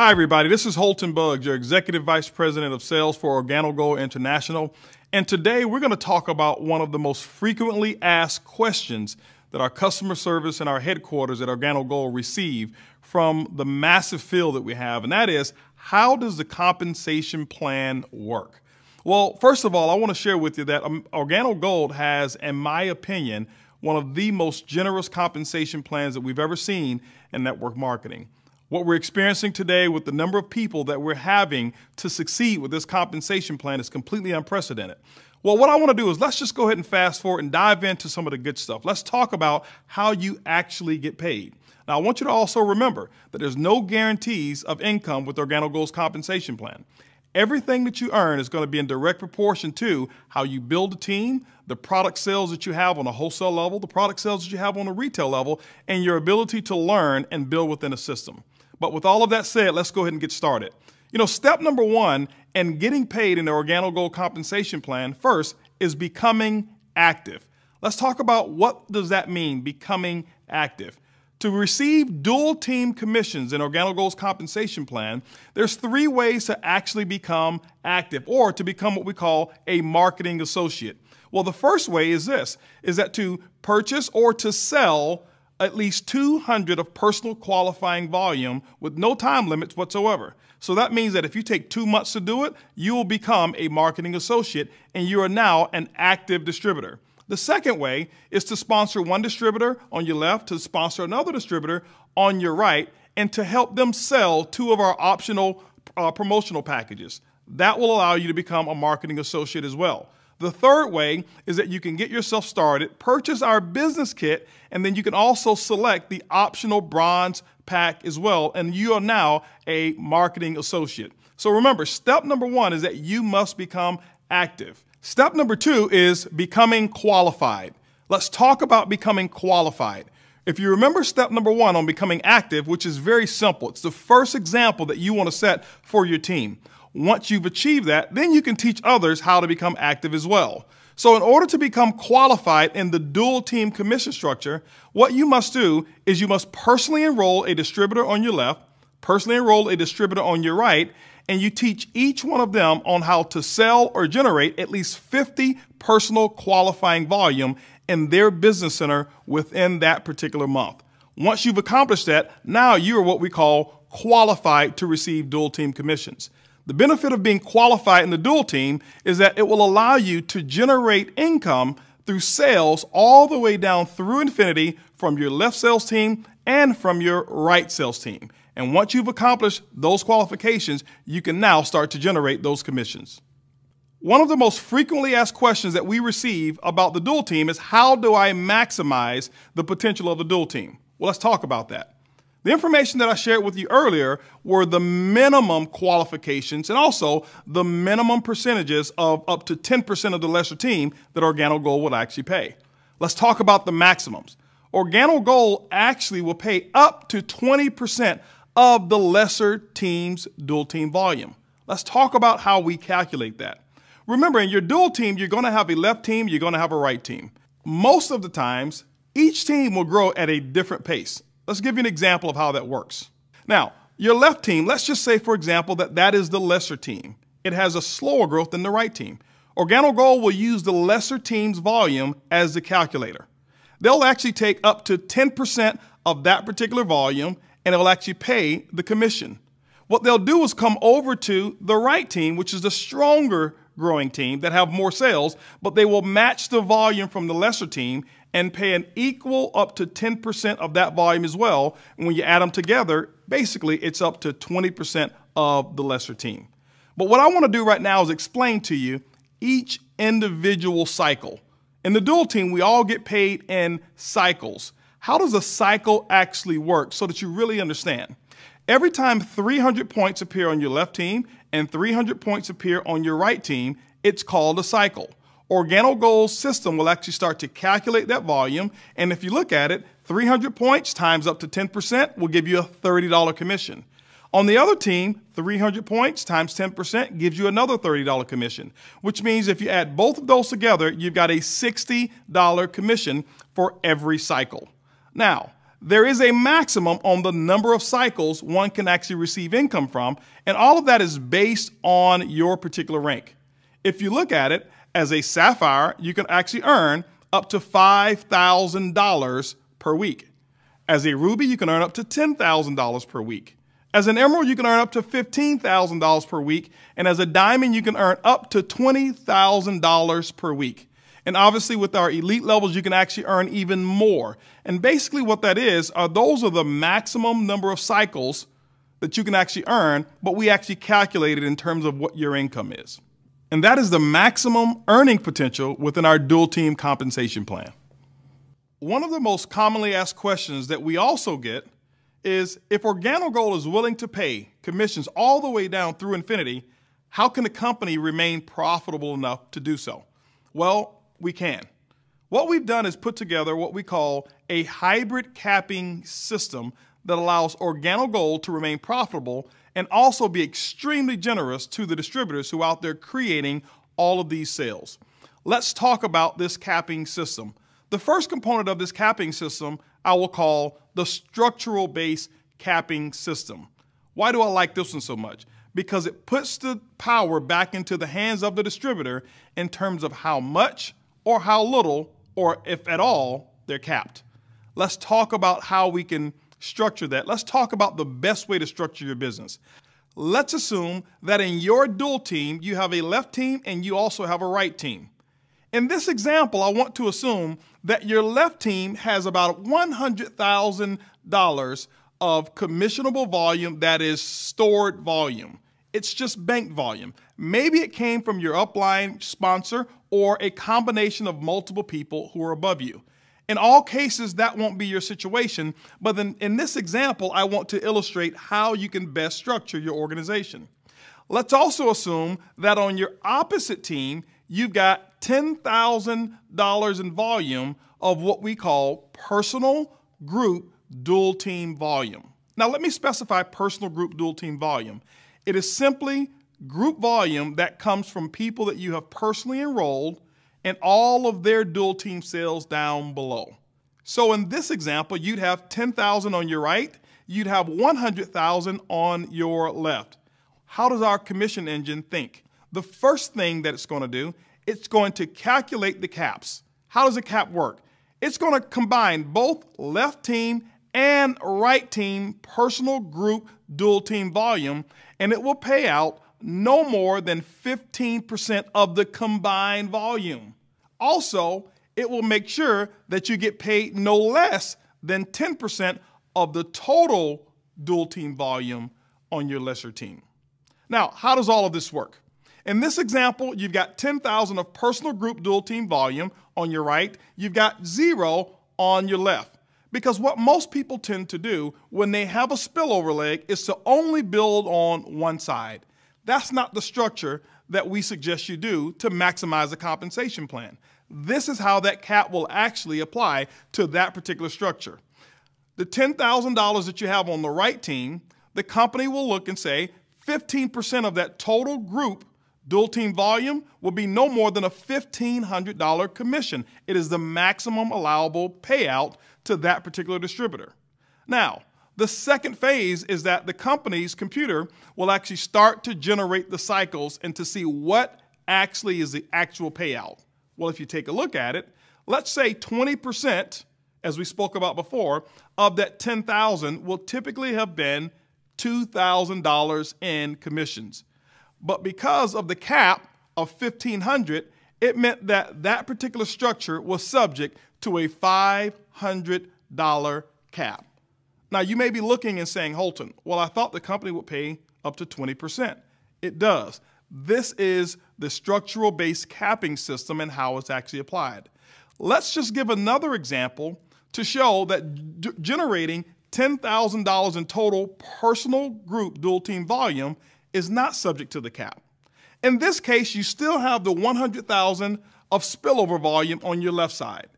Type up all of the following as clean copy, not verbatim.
Hi, everybody. This is Holton, your Executive Vice President of Sales for Organo International. And today we're going to talk about one of the most frequently asked questions that our customer service and our headquarters at Organo receive from the massive field that we have. And that is, how does the compensation plan work? Well, first of all, I want to share with you that Organo has, in my opinion, one of the most generous compensation plans that we've ever seen in network marketing. What we're experiencing today with the number of people that we're having to succeed with this compensation plan is completely unprecedented. Well, what I want to do is let's just go ahead and fast forward and dive into some of the good stuff. Let's talk about how you actually get paid. Now, I want you to also remember that there's no guarantees of income with Organo's compensation plan. Everything that you earn is going to be in direct proportion to how you build a team, the product sales that you have on a wholesale level, the product sales that you have on a retail level, and your ability to learn and build within a system. But with all of that said, let's go ahead and get started. Step number one in getting paid in the Organo compensation plan first is becoming active. Let's talk about what does that mean, becoming active. To receive dual team commissions in Organo's compensation plan, there's 3 ways to actually become active or to become what we call a marketing associate. Well, the first way is this, is that to purchase or to sell at least 200 of personal qualifying volume with no time limits whatsoever. So that means that if you take 2 months to do it, you will become a marketing associate and you are now an active distributor. The second way is to sponsor one distributor on your left, to sponsor another distributor on your right, and to help them sell 2 of our optional promotional packages. That will allow you to become a marketing associate as well. The third way is that you can get yourself started, purchase our business kit, and then you can also select the optional bronze pack as well, and you are now a marketing associate. So remember, step number 1 is that you must become active. Step number 2 is becoming qualified. Let's talk about becoming qualified. If you remember step number 1 on becoming active, which is very simple, it's the first example that you want to set for your team. Once you've achieved that, then you can teach others how to become active as well. So in order to become qualified in the dual team commission structure, what you must do is you must personally enroll a distributor on your left, personally enroll a distributor on your right, and you teach each one of them on how to sell or generate at least 50 personal qualifying volume in their business center within that particular month. Once you've accomplished that, now you are what we call qualified to receive dual team commissions. The benefit of being qualified in the dual team is that it will allow you to generate income through sales all the way down through infinity from your left sales team and from your right sales team. And once you've accomplished those qualifications, you can now start to generate those commissions. One of the most frequently asked questions that we receive about the dual team is, how do I maximize the potential of the dual team? Well, let's talk about that. The information that I shared with you earlier were the minimum qualifications and also the minimum percentages of up to 10% of the lesser team that Organo would actually pay. Let's talk about the maximums. Organo actually will pay up to 20% of the lesser team's dual team volume. Let's talk about how we calculate that. Remember, in your dual team, you're going to have a left team, you're going to have a right team. Most of the times, each team will grow at a different pace. Let's give you an example of how that works. Now, your left team, let's just say, for example, that is the lesser team. It has a slower growth than the right team. Organo will use the lesser team's volume as the calculator. They'll actually take up to 10% of that particular volume, and it'll actually pay the commission. What they'll do is come over to the right team, which is the stronger growing team that have more sales, but they will match the volume from the lesser team and pay an equal up to 10% of that volume as well. And when you add them together, basically it's up to 20% of the lesser team. But what I want to do right now is explain to you each individual cycle. In the dual team, we all get paid in cycles. How does a cycle actually work so that you really understand? Every time 300 points appear on your left team and 300 points appear on your right team, it's called a cycle. Organo's system will actually start to calculate that volume, and if you look at it, 300 points times up to 10% will give you a $30 commission. On the other team, 300 points times 10% gives you another $30 commission, which means if you add both of those together, you've got a $60 commission for every cycle. Now, there is a maximum on the number of cycles one can actually receive income from, and all of that is based on your particular rank. If you look at it, as a sapphire, you can actually earn up to $5,000 per week. As a ruby, you can earn up to $10,000 per week. As an emerald, you can earn up to $15,000 per week. And as a diamond, you can earn up to $20,000 per week. And obviously with our elite levels, you can actually earn even more. And basically what that is, those are the maximum number of cycles that you can actually earn, but we actually calculate it in terms of what your income is. And that is the maximum earning potential within our dual team compensation plan. One of the most commonly asked questions that we also get is, if Organo Gold is willing to pay commissions all the way down through infinity, how can the company remain profitable enough to do so? Well, we can. What we've done is put together what we call a hybrid capping system that allows Organo Gold to remain profitable and also be extremely generous to the distributors who are out there creating all of these sales. Let's talk about this capping system. The first component of this capping system I will call the structural base capping system. Why do I like this one so much? Because it puts the power back into the hands of the distributor in terms of how much or how little, or if at all, they're capped. Let's talk about how we can structure that. Let's talk about the best way to structure your business. Let's assume that in your dual team, you have a left team and you also have a right team. In this example, I want to assume that your left team has about $100,000 of commissionable volume that is stored volume. It's just bank volume. Maybe it came from your upline sponsor or a combination of multiple people who are above you. In all cases, that won't be your situation, but then in this example, I want to illustrate how you can best structure your organization. Let's also assume that on your opposite team, you've got $10,000 in volume of what we call personal group dual team volume. Now, let me specify personal group dual team volume. It is simply group volume that comes from people that you have personally enrolled and all of their dual team sales down below. So in this example, you'd have 10,000 on your right, you'd have 100,000 on your left. How does our commission engine think? The first thing that it's going to do, it's going to calculate the caps. How does a cap work? It's going to combine both left team and right team personal group dual team volume, and it will pay out no more than 15% of the combined volume. Also, it will make sure that you get paid no less than 10% of the total dual team volume on your lesser team. Now, how does all of this work? In this example, you've got 10,000 of personal group dual team volume on your right. You've got 0 on your left. Because what most people tend to do when they have a spillover leg is to only build on one side. That's not the structure that we suggest you do to maximize the compensation plan. This is how that cap will actually apply to that particular structure. The $10,000 that you have on the right team, the company will look and say 15% of that total group dual team volume will be no more than a $1,500 commission. It is the maximum allowable payout to that particular distributor. Now, the second phase is that the company's computer will actually start to generate the cycles and to see what actually is the actual payout. Well, if you take a look at it, let's say 20%, as we spoke about before, of that 10,000 will typically have been $2,000 in commissions. But because of the cap of $1,500, it meant that that particular structure was subject to a $500 cap. Now, you may be looking and saying, Holton, well, I thought the company would pay up to 20%. It does. This is the structural based capping system and how it's actually applied. Let's just give another example to show that generating $10,000 in total personal group dual team volume is not subject to the cap. In this case, you still have the 100,000 of spillover volume on your left side.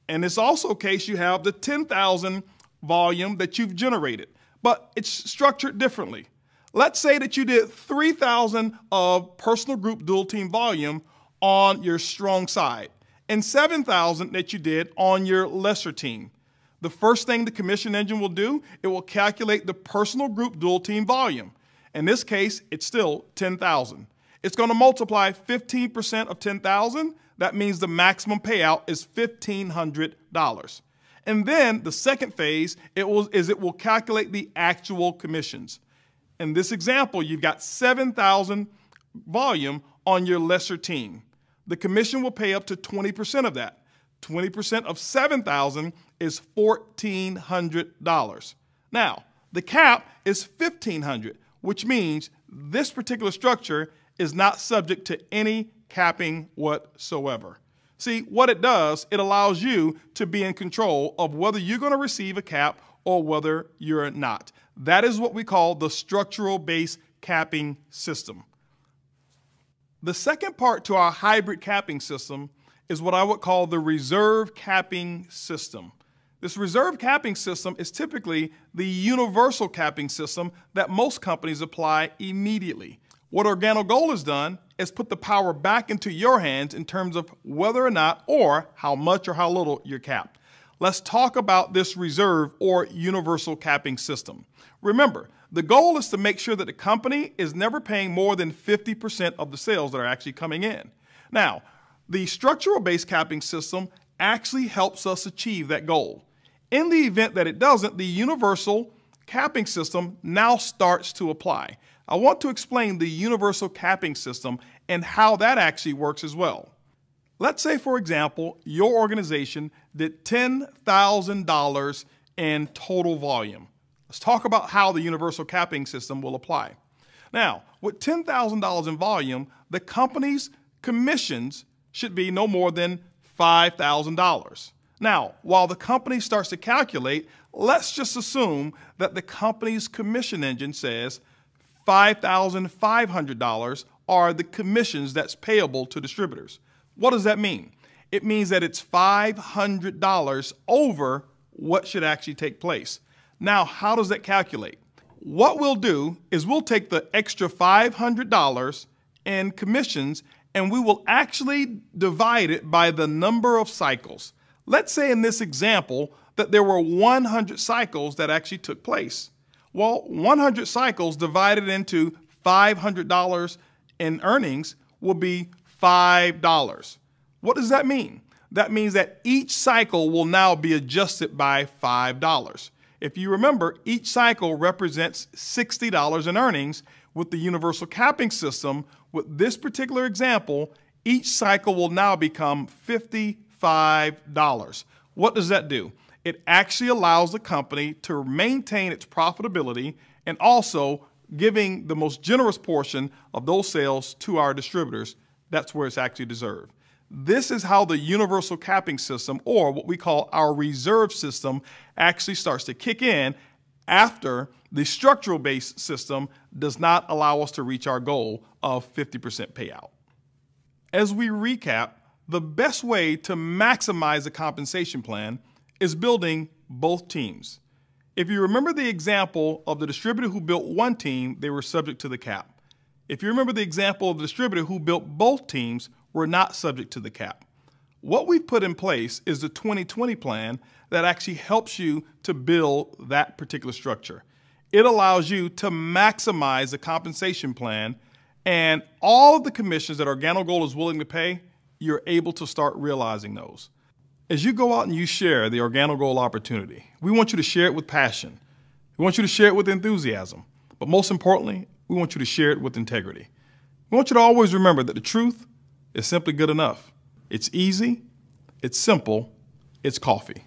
In this also case, you have the 10,000 volume that you've generated, but it's structured differently. Let's say that you did 3,000 of personal group dual team volume on your strong side and 7,000 that you did on your lesser team. The first thing the commission engine will do, it will calculate the personal group dual team volume. In this case, it's still 10,000. It's going to multiply 15% of 10,000. That means the maximum payout is $1,500. And then the second phase it will calculate the actual commissions. In this example, you've got 7,000 volume on your lesser team. The commission will pay up to 20% of that. 20% of 7,000 is $1,400. Now, the cap is $1,500, which means this particular structure is not subject to any capping whatsoever. See, what it does, it allows you to be in control of whether you're going to receive a cap or whether you're not. That is what we call the structural-based capping system. The second part to our hybrid capping system is what I would call the reserve capping system. This reserve capping system is typically the universal capping system that most companies apply immediately. What Organo Gold has done is put the power back into your hands in terms of whether or not or how much or how little you're capped. Let's talk about this reserve or universal capping system. Remember, the goal is to make sure that the company is never paying more than 50% of the sales that are actually coming in. Now, the structural-based capping system actually helps us achieve that goal. In the event that it doesn't, the universal capping system now starts to apply. I want to explain the universal capping system and how that actually works as well. Let's say, for example, your organization did $10,000 in total volume. Let's talk about how the universal capping system will apply. Now, with $10,000 in volume, the company's commissions should be no more than $5,000. Now, while the company starts to calculate, let's just assume that the company's commission engine says $5,500 are the commissions that's payable to distributors. What does that mean? It means that it's $500 over what should actually take place. Now, how does that calculate? What we'll do is we'll take the extra $500 in commissions and we will actually divide it by the number of cycles. Let's say in this example that there were 100 cycles that actually took place. Well, 100 cycles divided into $500 in earnings will be $5. What does that mean? That means that each cycle will now be adjusted by $5. If you remember, each cycle represents $60 in earnings. With the universal capping system, with this particular example, each cycle will now become $55. What does that do? It actually allows the company to maintain its profitability and also giving the most generous portion of those sales to our distributors. That's where it's actually deserved. This is how the universal capping system, or what we call our reserve system, actually starts to kick in after the structural-based system does not allow us to reach our goal of 50% payout. As we recap, the best way to maximize the compensation plan is building both teams. If you remember the example of the distributor who built one team, they were subject to the cap. If you remember the example of the distributor who built both teams, were not subject to the cap. What we've put in place is the 2020 plan that actually helps you to build that particular structure. It allows you to maximize the compensation plan, and all of the commissions that Organo Gold is willing to pay, you're able to start realizing those. As you go out and you share the Organo Gold opportunity, we want you to share it with passion. We want you to share it with enthusiasm. But most importantly, we want you to share it with integrity. We want you to always remember that the truth is simply good enough. It's easy, it's simple, it's coffee.